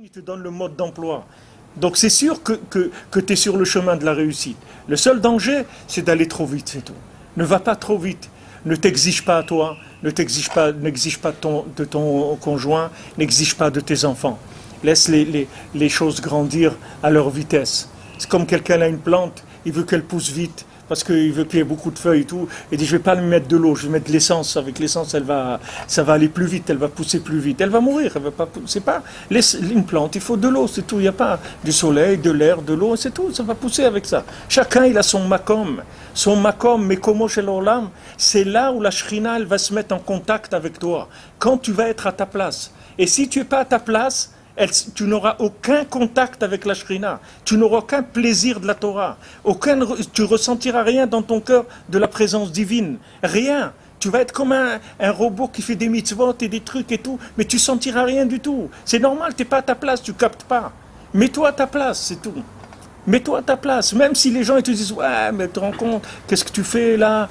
Il te donne le mode d'emploi. Donc c'est sûr que tu es sur le chemin de la réussite. Le seul danger, c'est d'aller trop vite, c'est tout. Ne va pas trop vite. Ne t'exige pas à toi, n'exige pas de ton conjoint, n'exige pas de tes enfants. Laisse les choses grandir à leur vitesse. C'est comme quelqu'un a une plante, il veut qu'elle pousse vite, parce qu'il veut qu'il y ait beaucoup de feuilles et tout. Il dit, je ne vais pas lui mettre de l'eau, je vais mettre de l'essence. Avec l'essence, ça va aller plus vite, elle va pousser plus vite. Elle va mourir, elle va pas pousser. C'est pas une plante, il faut de l'eau, c'est tout. Il n'y a pas du soleil, de l'air, de l'eau, c'est tout. Ça va pousser avec ça. Chacun, il a son makom. Son makom, mekomo shel olam, c'est là où la shrina, elle va se mettre en contact avec toi. Quand tu vas être à ta place. Et si tu n'es pas à ta place, tu n'auras aucun contact avec la Shrina, tu n'auras aucun plaisir de la Torah, tu ressentiras rien dans ton cœur de la présence divine, rien. Tu vas être comme un robot qui fait des mitzvot et des trucs et tout, mais tu sentiras rien du tout. C'est normal, tu n'es pas à ta place, tu captes pas. Mets-toi à ta place, c'est tout. Mets-toi à ta place, même si les gens ils te disent ouais mais tu te rends compte, qu'est-ce que tu fais là?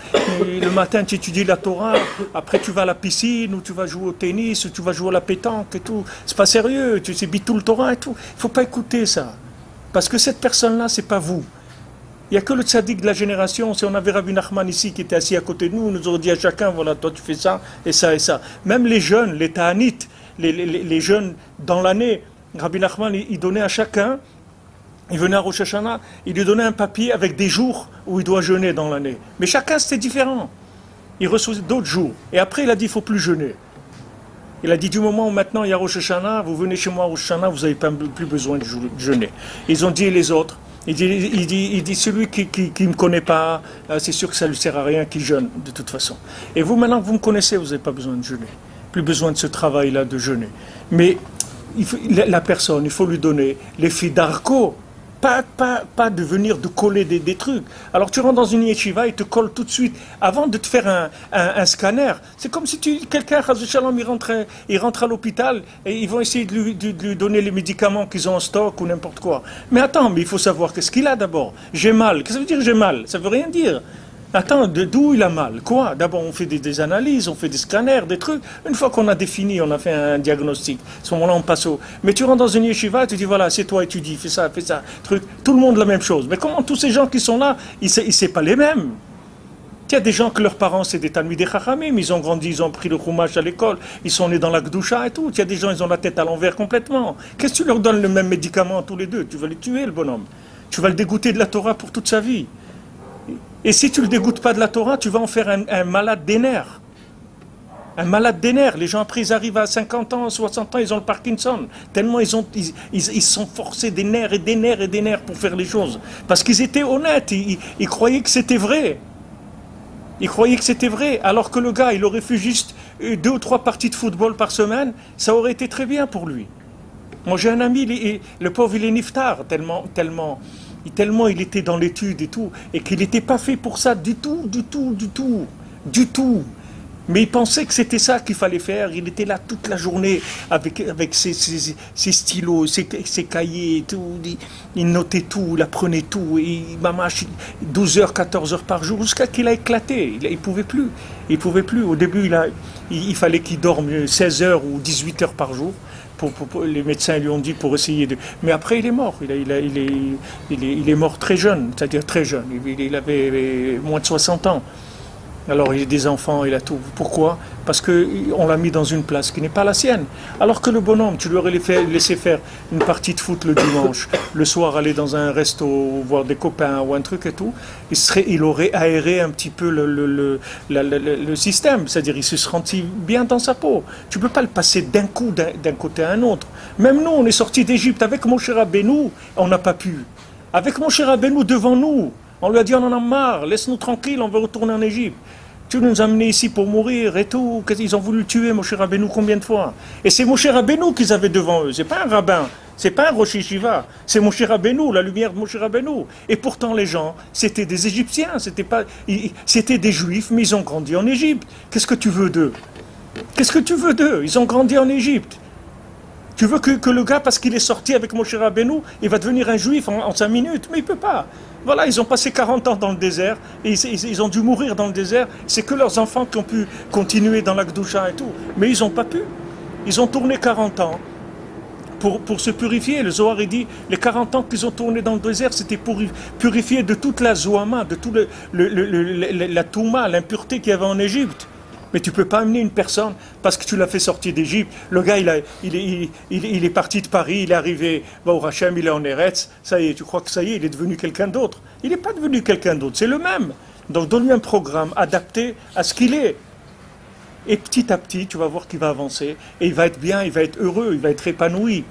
Et le matin tu étudies la Torah, après tu vas à la piscine, ou tu vas jouer au tennis, ou tu vas jouer à la pétanque et tout. C'est pas sérieux, tu sais tout le Torah et tout. Il faut pas écouter ça. Parce que cette personne-là, c'est pas vous. Il n'y a que le tzaddik de la génération. Si on avait Rabbi Nachman ici qui était assis à côté de nous, nous aurait dit à chacun, voilà, toi tu fais ça et ça et ça. Même les jeunes, les ta'anites, les jeunes dans l'année, Rabbi Nachman il donnait à chacun. Il venait à Rosh Hashanah, il lui donnait un papier avec des jours où il doit jeûner dans l'année. Mais chacun, c'était différent. Il recevait d'autres jours. Et après, il a dit, il ne faut plus jeûner. Il a dit, du moment où maintenant il y a Rosh Hashanah, vous venez chez moi à Rosh Hashanah, vous n'avez plus besoin de jeûner. Ils ont dit, et les autres? Il dit celui qui ne me connaît pas, c'est sûr que ça ne lui sert à rien qu'il jeûne, de toute façon. Et vous, maintenant que vous me connaissez, vous n'avez pas besoin de jeûner. Plus besoin de ce travail-là de jeûner. Mais la personne, il faut lui donner les filles d'Arco. Pas de venir de coller des trucs. Alors tu rentres dans une yeshiva, ils te collent tout de suite. Avant de te faire un scanner, c'est comme si quelqu'un, il rentre à l'hôpital et ils vont essayer de lui donner les médicaments qu'ils ont en stock ou n'importe quoi. Mais attends, mais il faut savoir qu'est-ce qu'il a d'abord. J'ai mal. Qu'est-ce que ça veut dire j'ai mal? Ça veut rien dire. Attends, d'où il a mal? Quoi? D'abord, on fait des analyses, on fait des scanners, des trucs. Une fois qu'on a défini, on a fait un diagnostic. À ce moment-là, on passe au... Mais tu rentres dans une yeshiva, tu dis, voilà, c'est toi, étudie, fais ça, truc. Tout le monde la même chose. Mais comment tous ces gens qui sont là, ils ne sont pas les mêmes? Il y a des gens que leurs parents, c'est des Talmidei Chachamim, ils ont grandi, ils ont pris le Chumash à l'école, ils sont nés dans la Gdusha et tout. Il y a des gens, ils ont la tête à l'envers complètement. Qu'est-ce que tu leur donnes le même médicament tous les deux? Tu vas les tuer, le bonhomme. Tu vas le dégoûter de la Torah pour toute sa vie. Et si tu ne le dégoûtes pas de la Torah, tu vas en faire un malade des nerfs. Un malade des nerfs. Les gens, après, ils arrivent à 50 ans, 60 ans, ils ont le Parkinson. Tellement ils sont forcés des nerfs et des nerfs et des nerfs pour faire les choses. Parce qu'ils étaient honnêtes, ils croyaient que c'était vrai. Ils croyaient que c'était vrai. Alors que le gars, il aurait fait juste 2 ou 3 parties de football par semaine, ça aurait été très bien pour lui. Moi, j'ai un ami, le pauvre, il est niftar, tellement il était dans l'étude et tout, et qu'il n'était pas fait pour ça du tout. Mais il pensait que c'était ça qu'il fallait faire. Il était là toute la journée avec ses stylos, ses cahiers et tout. Il notait tout, il apprenait tout. Il mâche 12 heures, 14 heures par jour, jusqu'à qu'il a éclaté. Il ne pouvait plus. Il pouvait plus. Au début, il fallait qu'il dorme 16 heures ou 18 heures par jour. Les médecins lui ont dit pour essayer de... Mais après, il est mort. Il est mort très jeune, c'est-à-dire très jeune. Il avait moins de 60 ans. Alors, il a des enfants, il a tout. Pourquoi? Parce qu'on l'a mis dans une place qui n'est pas la sienne. Alors que le bonhomme, tu lui aurais laissé faire une partie de foot le dimanche, le soir aller dans un resto, voir des copains ou un truc et tout, il aurait aéré un petit peu le système. C'est-à-dire, il se sentit bien dans sa peau. Tu ne peux pas le passer d'un coup d'un côté à un autre. Même nous, on est sortis d'Égypte avec Moshe Rabbeinu, on n'a pas pu. Avec Moshe Rabbeinu devant nous, on lui a dit on en a marre, laisse-nous tranquille, on veut retourner en Égypte. Tu nous as amenés ici pour mourir et tout. Ils ont voulu le tuer, Moshe Rabbeinu, combien de fois? Et c'est Moshe Rabbeinu qu'ils avaient devant eux. C'est pas un rabbin, c'est pas un Rosh Yeshiva. C'est Moshe Rabbeinu, la lumière de Moshe Rabbeinu. Et pourtant les gens, c'était des Égyptiens, c'était des Juifs, mais ils ont grandi en Égypte. Qu'est-ce que tu veux d'eux? Qu'est-ce que tu veux d'eux? Ils ont grandi en Égypte. Tu veux que le gars, parce qu'il est sorti avec Moshe Rabbeinu, il va devenir un juif en 5 minutes? Mais il ne peut pas. Voilà, ils ont passé 40 ans dans le désert, et ils ont dû mourir dans le désert. C'est que leurs enfants qui ont pu continuer dans la Gdusha et tout. Mais ils n'ont pas pu. Ils ont tourné 40 ans pour se purifier. Le Zohar, il dit, les 40 ans qu'ils ont tourné dans le désert, c'était pour purifier de toute la Zohama, de toute la Touma, l'impureté qu'il y avait en Égypte. Mais tu ne peux pas amener une personne parce que tu l'as fait sortir d'Égypte. Le gars, il est parti de Paris, il est arrivé au Hachem, il est en Eretz. Ça y est, tu crois que ça y est, il est devenu quelqu'un d'autre. Il n'est pas devenu quelqu'un d'autre, c'est le même. Donc donne-lui un programme adapté à ce qu'il est. Et petit à petit, tu vas voir qu'il va avancer. Et il va être bien, il va être heureux, il va être épanoui.